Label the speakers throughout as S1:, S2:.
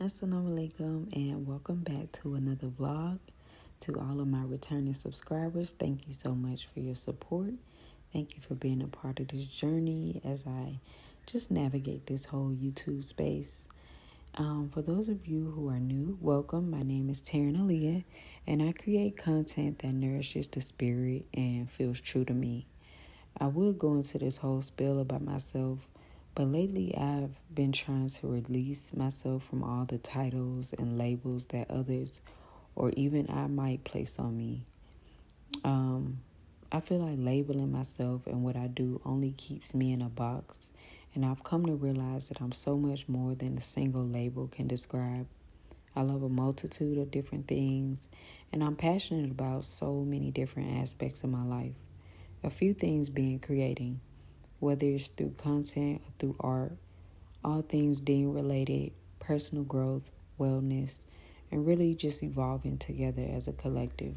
S1: Assalamu alaikum and welcome back to another vlog. To all of my returning subscribers, thank you so much for your support. Thank you for being a part of this journey as I just navigate this whole YouTube space. For those of you who are new, welcome. My name is Taryn Aaliyah and I create content that nourishes the spirit and feels true to me. I would go into this whole spiel about myself, but lately I've been trying to release myself from all the titles and labels that others or even I might place on me. I feel like labeling myself and what I do only keeps me in a box, and I've come to realize that I'm so much more than a single label can describe. I love a multitude of different things, and I'm passionate about so many different aspects of my life. A few things being creating, whether it's through content or through art, all things being related, personal growth, wellness, and really just evolving together as a collective.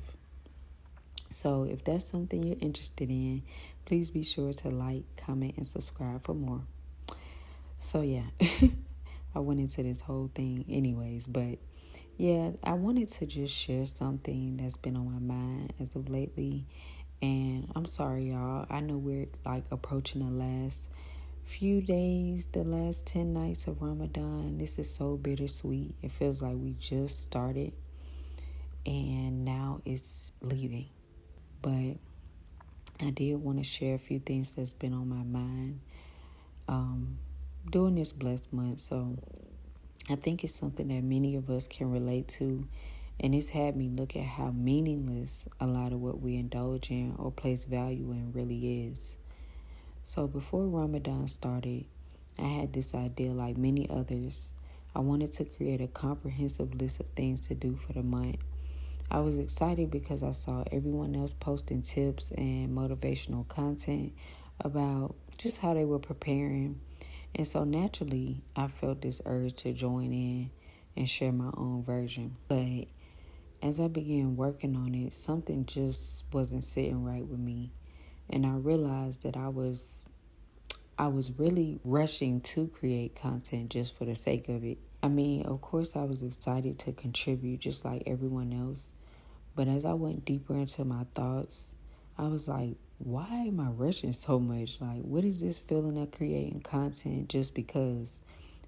S1: So if that's something you're interested in, please be sure to like, comment, and subscribe for more. So yeah, I went into this whole thing anyways, but yeah, I wanted to just share something that's been on my mind as of lately. And I'm sorry, y'all. I know we're like approaching the last few days, the last 10 nights of Ramadan. This is so bittersweet. It feels like we just started and now it's leaving. But I did want to share a few things that's been on my mind during this blessed month. So I think it's something that many of us can relate to. And it's had me look at how meaningless a lot of what we indulge in or place value in really is. So before Ramadan started, I had this idea like many others. I wanted to create a comprehensive list of things to do for the month. I was excited because I saw everyone else posting tips and motivational content about just how they were preparing. And so naturally, I felt this urge to join in and share my own version. But as I began working on it, something just wasn't sitting right with me. And I realized that I was really rushing to create content just for the sake of it. I mean, of course, I was excited to contribute just like everyone else. But as I went deeper into my thoughts, I was like, why am I rushing so much? Like, what is this feeling of creating content just because?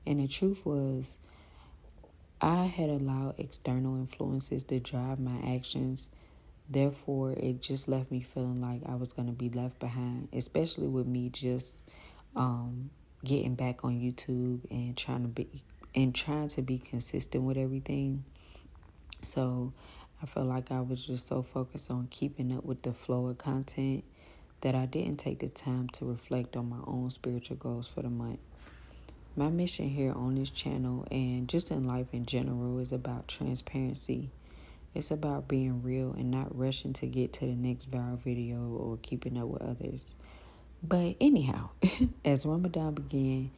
S1: And the truth was, I had allowed external influences to drive my actions. Therefore, it just left me feeling like I was going to be left behind, especially with me just getting back on YouTube and trying to be consistent with everything. So I felt like I was just so focused on keeping up with the flow of content that I didn't take the time to reflect on my own spiritual goals for the month. My mission here on this channel and just in life in general is about transparency. It's about being real and not rushing to get to the next viral video or keeping up with others. But anyhow, as Ramadan began,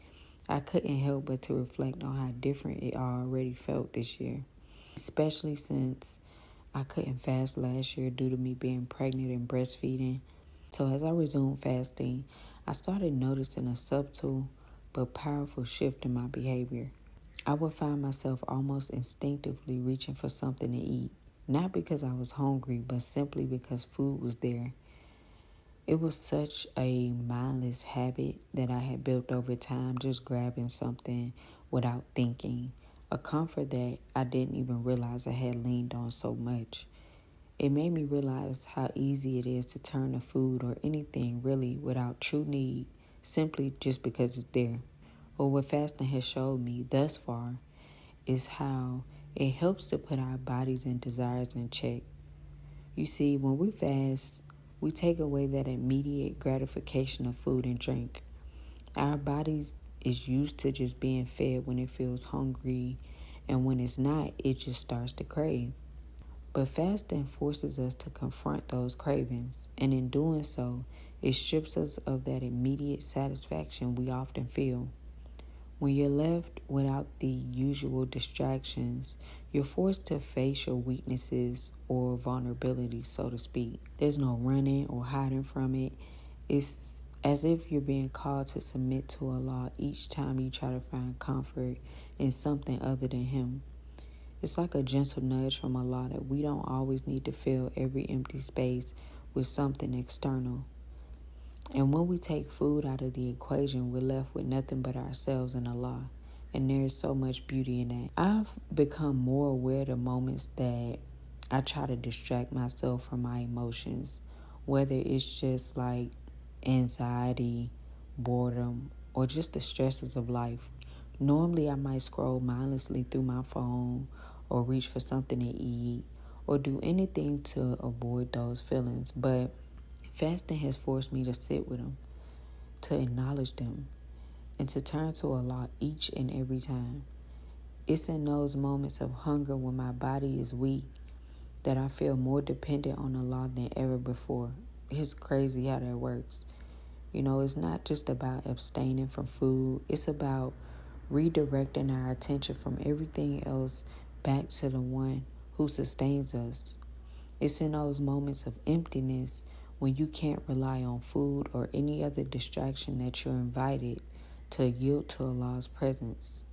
S1: I couldn't help but to reflect on how different it already felt this year, especially since I couldn't fast last year due to me being pregnant and breastfeeding. So as I resumed fasting, I started noticing a subtle but powerful shift in my behavior. I would find myself almost instinctively reaching for something to eat, not because I was hungry, but simply because food was there. It was such a mindless habit that I had built over time, just grabbing something without thinking, a comfort that I didn't even realize I had leaned on so much. It made me realize how easy it is to turn to food or anything really without true need, simply just because it's there. Or what fasting has showed me thus far is how it helps to put our bodies and desires in check. You see, when we fast, we take away that immediate gratification of food and drink. Our bodies is used to just being fed when it feels hungry, and when it's not, it just starts to crave. But fasting forces us to confront those cravings, and in doing so, it strips us of that immediate satisfaction we often feel. When you're left without the usual distractions, you're forced to face your weaknesses or vulnerabilities, so to speak. There's no running or hiding from it. It's as if you're being called to submit to Allah each time you try to find comfort in something other than Him. It's like a gentle nudge from Allah that we don't always need to fill every empty space with something external. And when we take food out of the equation, we're left with nothing but ourselves and Allah. And there is so much beauty in that. I've become more aware of the moments that I try to distract myself from my emotions, whether it's just like anxiety, boredom, or just the stresses of life. Normally, I might scroll mindlessly through my phone or reach for something to eat or do anything to avoid those feelings. But fasting has forced me to sit with them, to acknowledge them, and to turn to Allah each and every time. It's in those moments of hunger when my body is weak that I feel more dependent on Allah than ever before. It's crazy how that works. It's not just about abstaining from food. It's about redirecting our attention from everything else back to the one who sustains us. It's in those moments of emptiness when you can't rely on food or any other distraction that you're invited to yield to Allah's presence.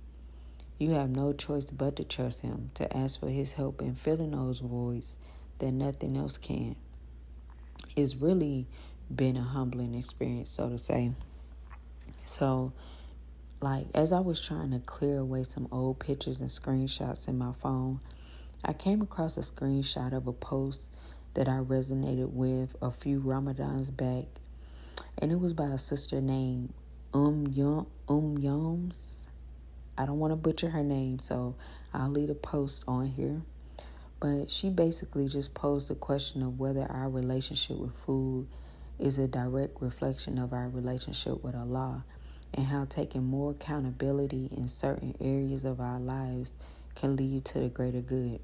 S1: You have no choice but to trust Him, to ask for His help in filling those voids that nothing else can. It's really been a humbling experience, so to say. So, as I was trying to clear away some old pictures and screenshots in my phone, I came across a screenshot of a post that I resonated with a few Ramadans back, and it was by a sister named Yoms. I don't want to butcher her name, so I'll leave a post on here. But she basically just posed the question of whether our relationship with food is a direct reflection of our relationship with Allah, and how taking more accountability in certain areas of our lives can lead to the greater good.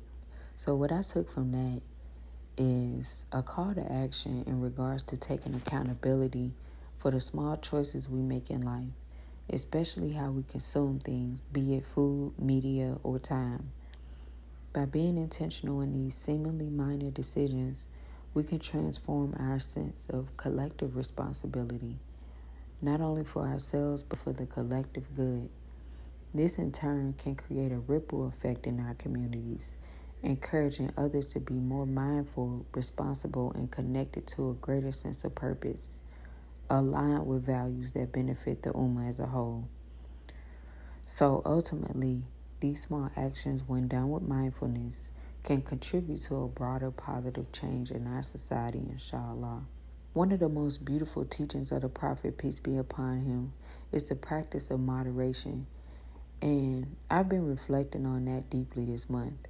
S1: So what I took from that is a call to action in regards to taking accountability for the small choices we make in life, especially how we consume things, be it food, media, or time. By being intentional in these seemingly minor decisions, we can transform our sense of collective responsibility, not only for ourselves, but for the collective good. This in turn can create a ripple effect in our communities, encouraging others to be more mindful, responsible, and connected to a greater sense of purpose, aligned with values that benefit the Ummah as a whole. So ultimately, these small actions, when done with mindfulness, can contribute to a broader positive change in our society, inshallah. One of the most beautiful teachings of the Prophet, peace be upon him, is the practice of moderation. And I've been reflecting on that deeply this month.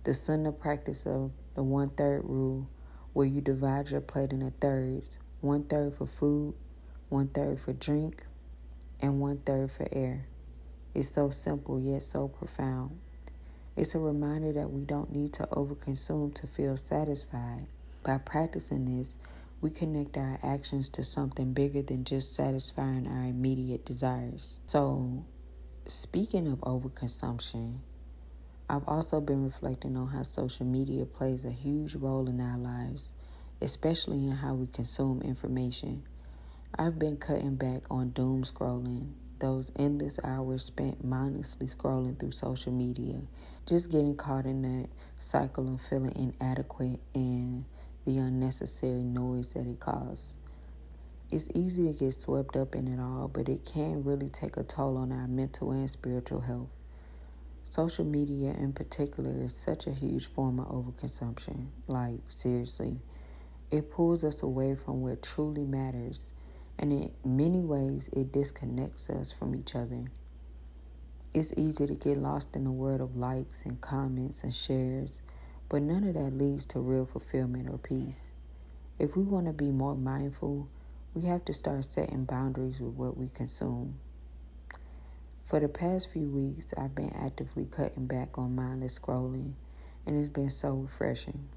S1: The Sunnah practice of the 1/3 rule, where you divide your plate into thirds, 1/3 for food, 1/3 for drink, and 1/3 for air. It's so simple yet so profound. It's a reminder that we don't need to overconsume to feel satisfied. By practicing this, we connect our actions to something bigger than just satisfying our immediate desires. So, speaking of overconsumption, I've also been reflecting on how social media plays a huge role in our lives, especially in how we consume information. I've been cutting back on doom scrolling, those endless hours spent mindlessly scrolling through social media, just getting caught in that cycle of feeling inadequate and the unnecessary noise that it causes. It's easy to get swept up in it all, but it can really take a toll on our mental and spiritual health. Social media in particular is such a huge form of overconsumption. Seriously. It pulls us away from what truly matters, and in many ways, it disconnects us from each other. It's easy to get lost in the world of likes and comments and shares, but none of that leads to real fulfillment or peace. If we want to be more mindful, we have to start setting boundaries with what we consume. For the past few weeks, I've been actively cutting back on mindless scrolling, and it's been so refreshing.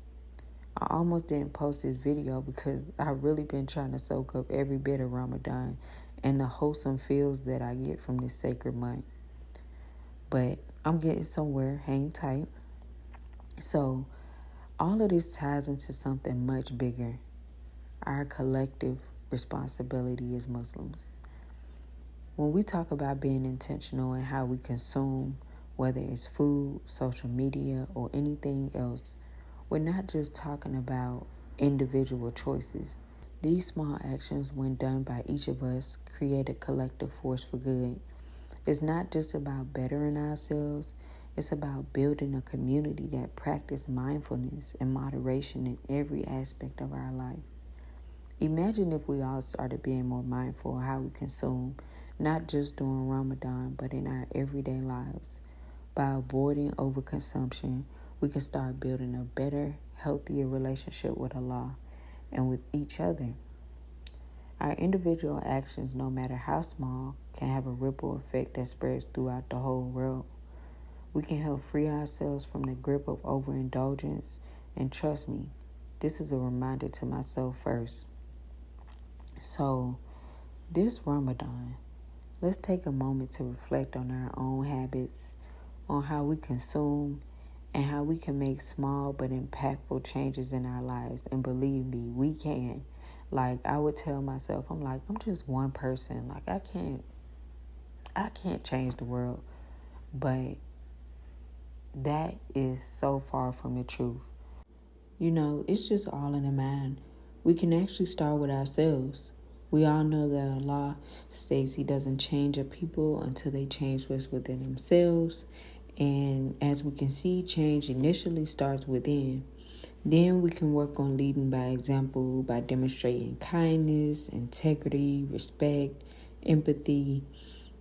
S1: I almost didn't post this video because I've really been trying to soak up every bit of Ramadan and the wholesome feels that I get from this sacred month. But I'm getting somewhere, hang tight. So all of this ties into something much bigger, our collective responsibility as Muslims. When we talk about being intentional in how we consume, whether it's food, social media, or anything else. We're not just talking about individual choices. These small actions, when done by each of us, create a collective force for good. It's not just about bettering ourselves, it's about building a community that practices mindfulness and moderation in every aspect of our life. Imagine if we all started being more mindful of how we consume, not just during Ramadan, but in our everyday lives. By avoiding overconsumption, we can start building a better, healthier relationship with Allah and with each other. Our individual actions, no matter how small, can have a ripple effect that spreads throughout the whole world. We can help free ourselves from the grip of overindulgence, and trust me, this is a reminder to myself first. So, this Ramadan, let's take a moment to reflect on our own habits, on how we consume, and how we can make small but impactful changes in our lives. And believe me, we can. Like, I would tell myself, I'm just one person. Like, I can't change the world. But that is so far from the truth. It's just all in the mind. We can actually start with ourselves. We all know that Allah states He doesn't change a people until they change what's within themselves. And as we can see, change initially starts within. Then we can work on leading by example by demonstrating kindness, integrity, respect, empathy,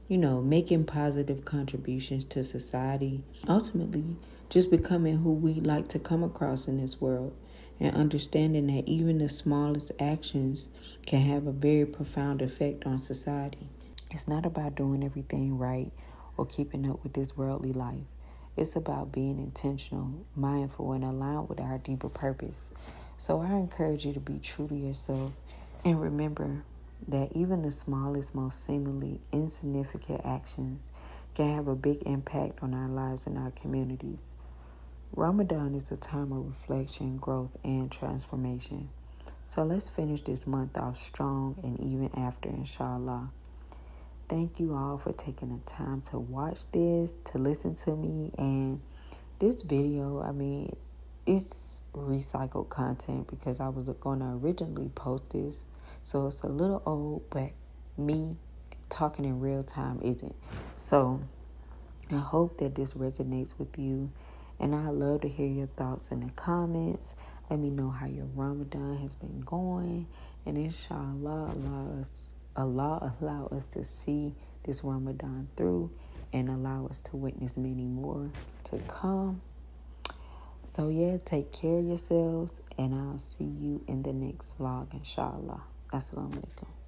S1: making positive contributions to society. Ultimately, just becoming who we like to come across in this world and understanding that even the smallest actions can have a very profound effect on society. It's not about doing everything right or keeping up with this worldly life. It's about being intentional, mindful, and aligned with our deeper purpose. So I encourage you to be true to yourself and remember that even the smallest, most seemingly insignificant actions can have a big impact on our lives and our communities. Ramadan is a time of reflection, growth, and transformation. So let's finish this month off strong and even after, inshallah. Thank you all for taking the time to watch this, to listen to me. And this video, it's recycled content because I was going to originally post this. So it's a little old, but me talking in real time isn't. So I hope that this resonates with you. And I'd love to hear your thoughts in the comments. Let me know how your Ramadan has been going. And inshallah, Allah allow us to see this Ramadan through and allow us to witness many more to come. So yeah, take care of yourselves, and I'll see you in the next vlog, inshallah. Assalamu alaikum.